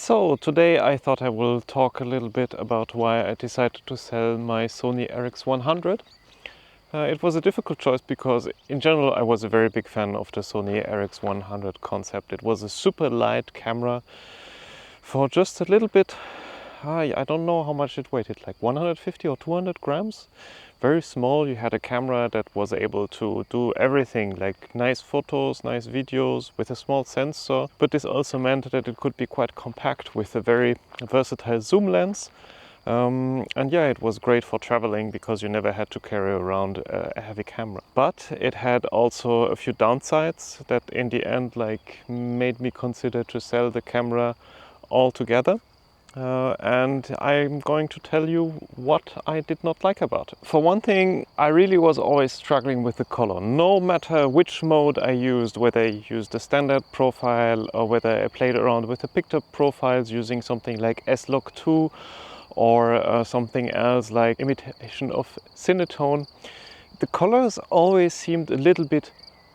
So today I thought I will talk a little bit about why I decided to sell my Sony RX100. It was a difficult choice because in general I was a very big fan of the Sony RX100 concept. It was a super light camera for just a little bit. I don't know how much it weighed, like 150 or 200 grams. Very small. You had a camera that was able to do everything, like nice photos, nice videos with a small sensor. But this also meant that it could be quite compact with a very versatile zoom lens. And yeah, it was great for traveling because you never had to carry around a heavy camera. But it had also a few downsides that in the end made me consider to sell the camera altogether. And I'm going to tell you what I did not like about it. For one thing, I really was always struggling with the color. No matter which mode I used, whether I used the standard profile or whether I played around with the picture profiles using something like S-Log2 or something else like imitation of Cinetone, the colors always seemed a little bit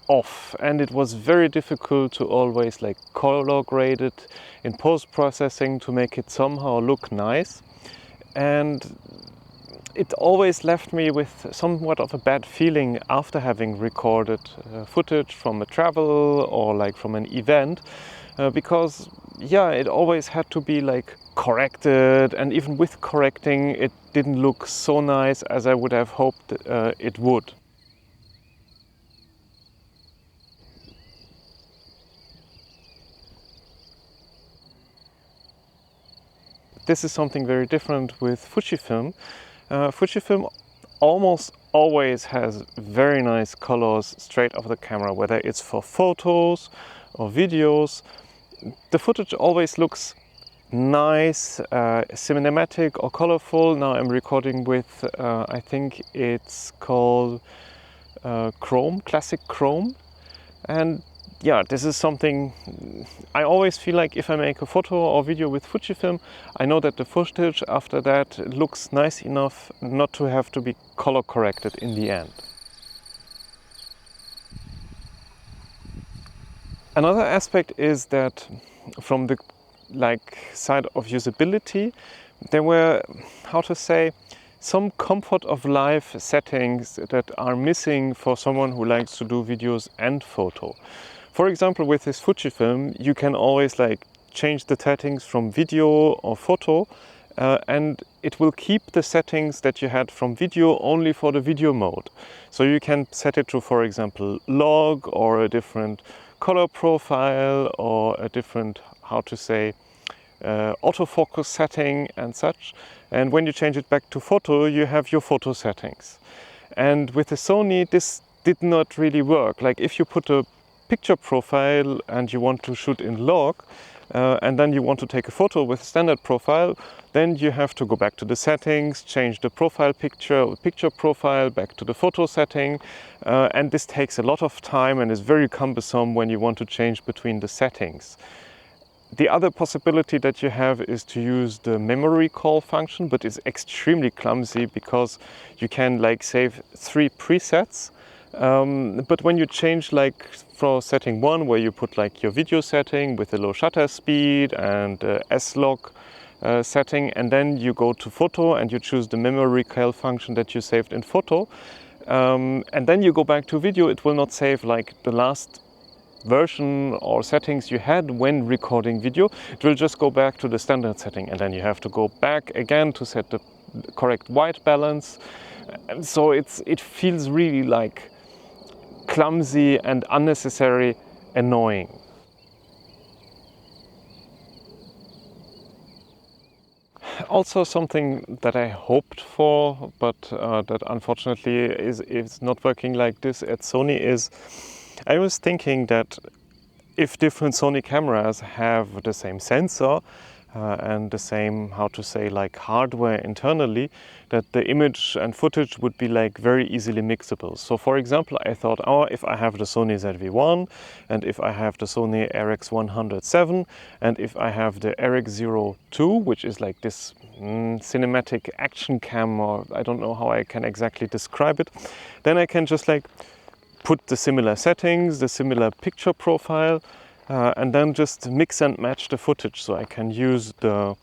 off, and it was very difficult to always color grade it in post-processing to make it somehow look nice. And it always left me with somewhat of a bad feeling after having recorded footage from a travel or from an event, because yeah, it always had to be corrected, and even with correcting it didn't look so nice as I would have hoped it would. This is something very different with Fujifilm. Fujifilm almost always has very nice colors straight off the camera, whether it's for photos or videos. The footage always looks nice, cinematic or colorful. Now I'm recording with, I think it's called Chrome, Classic Chrome. And yeah, this is something I always feel like if I make a photo or video with Fujifilm, I know that the footage after that looks nice enough not to have to be color corrected in the end. Another aspect is that from the side of usability, there were, how to say, some comfort of life settings that are missing for someone who likes to do videos and photo. For example, with this Fujifilm, you can always change the settings from video or photo, and it will keep the settings that you had from video only for the video mode. So you can set it to, for example, log or a different color profile or a different, how to say, autofocus setting and such. And when you change it back to photo, you have your photo settings. And with the Sony, this did not really work. If you put a picture profile and you want to shoot in log, and then you want to take a photo with standard profile, then you have to go back to the settings, change the profile picture or picture profile back to the photo setting, and this takes a lot of time and is very cumbersome when you want to change between the settings. The other possibility that you have is to use the memory call function, but it's extremely clumsy because you can save 3 presets. But when you change for setting 1, where you put your video setting with a low shutter speed and S-Log setting, and then you go to photo and you choose the memory call function that you saved in photo, and then you go back to video, it will not save the last version or settings you had when recording video. It will just go back to the standard setting, and then you have to go back again to set the correct white balance. And so it feels really clumsy and unnecessary annoying. Also something that I hoped for, but that unfortunately is not working like this at Sony is, I was thinking that if different Sony cameras have the same sensor and the same, how to say, hardware internally, that the image and footage would be very easily mixable. So for example, I thought, oh, if I have the Sony ZV-1 and if I have the Sony RX100 VII and if I have the RX02, which is this cinematic action cam, or I don't know how I can exactly describe it, then I can just put the similar settings, the similar picture profile, and then just mix and match the footage. So I can use the,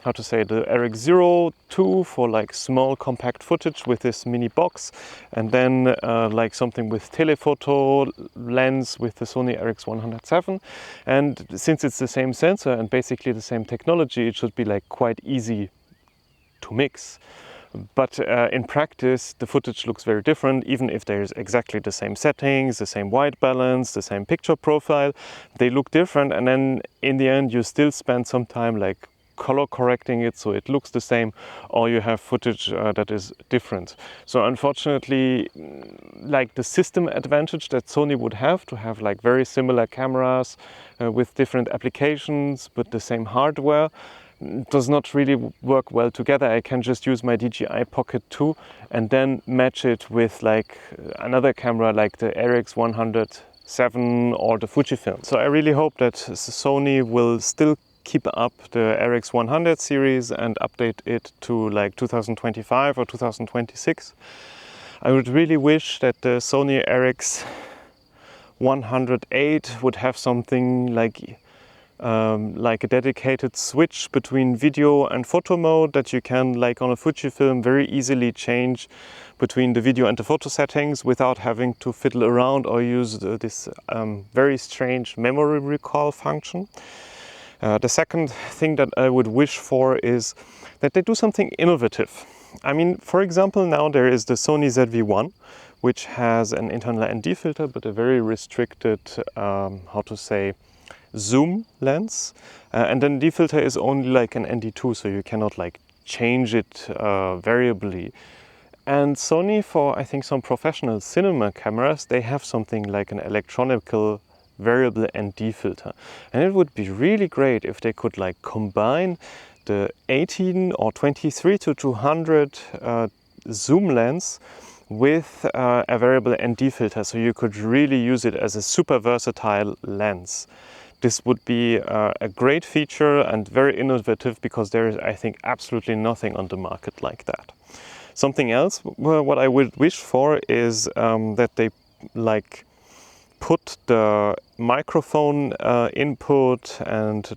how to say, the RX02 for like small compact footage with this mini box, and then like something with telephoto lens with the Sony RX100 VII. And since it's the same sensor and basically the same technology, it should be like quite easy to mix. But in practice, the footage looks very different, even if there's exactly the same settings, the same white balance, the same picture profile. They look different, and then in the end, you still spend some time like color correcting it so it looks the same, or you have footage that is different. So unfortunately, like the system advantage that Sony would have to have like very similar cameras with different applications but the same hardware does not really work well together. I can just use my DJI Pocket 2 and then match it with like another camera like the RX100 VII or the Fujifilm. So I really hope that Sony will still keep up the RX100 series and update it to like 2025 or 2026. I would really wish that the Sony RX100 VIII would have something like a dedicated switch between video and photo mode that you can, like on a Fujifilm, very easily change between the video and the photo settings without having to fiddle around or use this very strange memory recall function. The second thing that I would wish for is that they do something innovative. I mean, for example, now there is the Sony ZV-1, which has an internal ND filter, but a very restricted, how to say, zoom lens, and then the filter is only like an ND2, so you cannot like change it variably. And Sony, for I think some professional cinema cameras, they have something like an electronical variable ND filter, and it would be really great if they could like combine the 18 or 23-200 zoom lens with a variable ND filter, so you could really use it as a super versatile lens. This would be a great feature and very innovative, because there is, I think, absolutely nothing on the market like that. Something else, what I would wish for is that they like put the microphone input and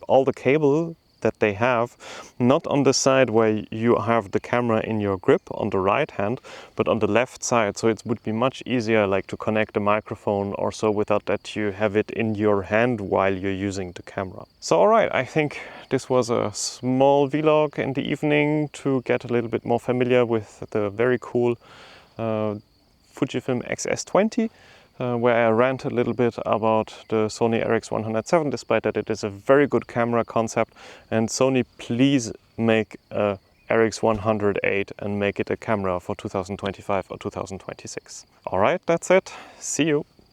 all the cable that they have not on the side where you have the camera in your grip on the right hand, but on the left side, so it would be much easier like to connect the microphone or so without that you have it in your hand while you're using the camera. So alright, I think this was a small vlog in the evening to get a little bit more familiar with the very cool Fujifilm X-S20. Where I rant a little bit about the Sony RX100 VII, despite that it is a very good camera concept. And Sony, please make a RX100 VIII and make it a camera for 2025 or 2026. Alright, that's it. See you.